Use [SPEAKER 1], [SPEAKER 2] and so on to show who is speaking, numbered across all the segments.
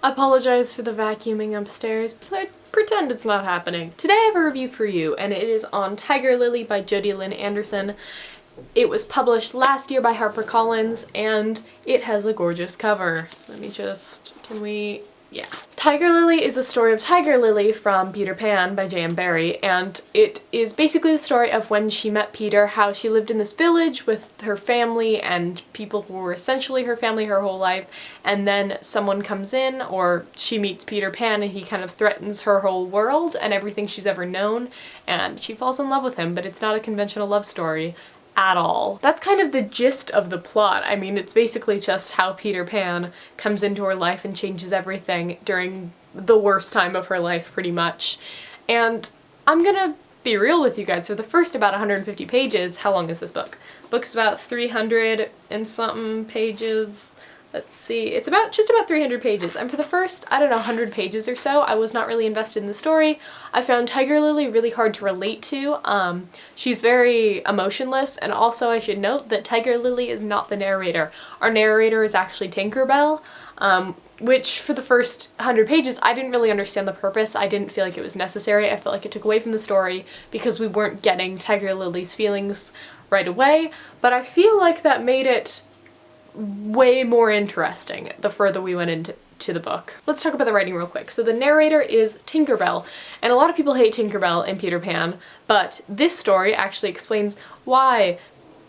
[SPEAKER 1] Apologize for the vacuuming upstairs, but pretend it's not happening. Today I have a review for you, and it is on Tiger Lily by Jodi Lynn Anderson. It was published last year by HarperCollins, and it has a gorgeous cover. Let me just, yeah. Tiger Lily is a story of Tiger Lily from Peter Pan by J.M. Barrie, and it is basically the story of when she met Peter, how she lived in this village with her family and people who were essentially her family her whole life, and then someone comes in, or she meets Peter Pan and he kind of threatens her whole world and everything she's ever known, and she falls in love with him, but it's not a conventional love story at all. That's kind of the gist of the plot. I mean, it's basically just how Peter Pan comes into her life and changes everything during the worst time of her life, pretty much. And I'm gonna be real with you guys. For the first about 150 pages, how long is this book? The book's about 300 and something pages. Let's see, it's just about 300 pages, and for the first, I don't know, 100 pages or so, I was not really invested in the story. I found Tiger Lily really hard to relate to. She's very emotionless, and also I should note that Tiger Lily is not the narrator. Our narrator is actually Tinkerbell, which for the first 100 pages, I didn't really understand the purpose. I didn't feel like it was necessary. I felt like it took away from the story because we weren't getting Tiger Lily's feelings right away, but I feel like that made it way more interesting the further we went into the book. Let's talk about the writing real quick. So the narrator is Tinkerbell, and a lot of people hate Tinkerbell in Peter Pan, but this story actually explains why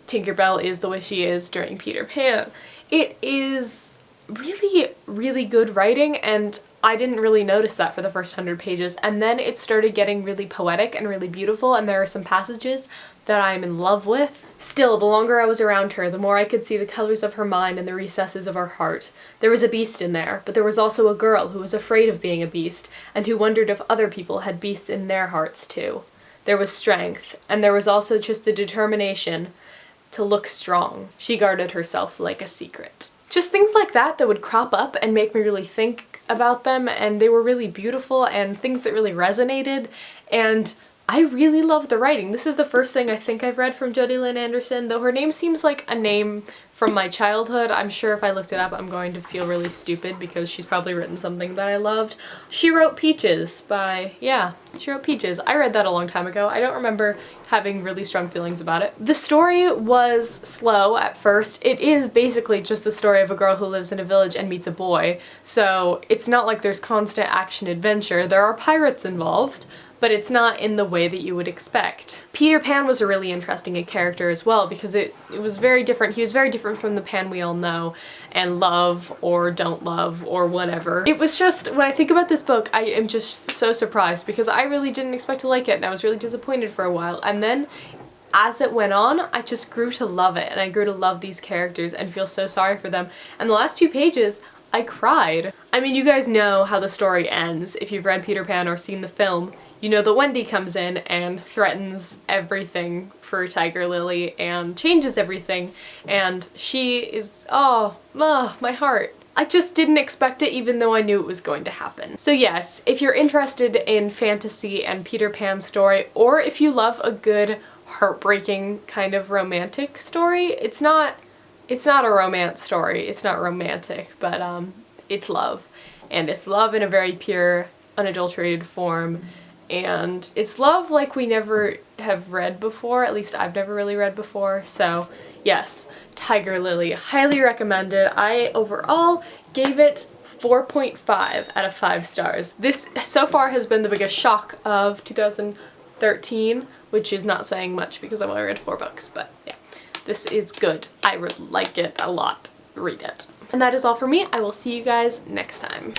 [SPEAKER 1] Tinkerbell is the way she is during Peter Pan. It is really, really good writing, and I didn't really notice that for the first 100 pages, and then it started getting really poetic and really beautiful, and there are some passages that I'm in love with. Still, the longer I was around her, the more I could see the colors of her mind and the recesses of her heart. There was a beast in there, but there was also a girl who was afraid of being a beast, and who wondered if other people had beasts in their hearts too. There was strength, and there was also just the determination to look strong. She guarded herself like a secret. Just things like that would crop up and make me really think about them, and they were really beautiful and things that really resonated, and I really love the writing. This is the first thing I think I've read from Jodi Lynn Anderson, though her name seems like a name from my childhood. I'm sure if I looked it up I'm going to feel really stupid because she's probably written something that I loved. She wrote Peaches she wrote Peaches. I read that a long time ago. I don't remember having really strong feelings about it. The story was slow at first. It is basically just the story of a girl who lives in a village and meets a boy, so it's not like there's constant action adventure. There are pirates involved, but it's not in the way that you would expect. Peter Pan was a really interesting character as well because it was very different. He was very different from the Pan we all know and love or don't love or whatever. It was just, when I think about this book, I am just so surprised because I really didn't expect to like it, and I was really disappointed for a while. And then as it went on, I just grew to love it, and I grew to love these characters and feel so sorry for them. And the last 2 pages, I cried. I mean, you guys know how the story ends if you've read Peter Pan or seen the film. You know that Wendy comes in and threatens everything for Tiger Lily and changes everything, and she is, my heart. I just didn't expect it even though I knew it was going to happen. So yes, if you're interested in fantasy and Peter Pan story, or if you love a good heartbreaking kind of romantic story, it's not a romance story, it's not romantic, but it's love. And it's love in a very pure, unadulterated form. And it's love like we never have read before, at least I've never really read before, so yes, Tiger Lily, highly recommended. I overall gave it 4.5 out of 5 stars. This so far has been the biggest shock of 2013, which is not saying much because I've only read 4 books, but yeah, this is good. I like it a lot. Read it. And that is all for me. I will see you guys next time.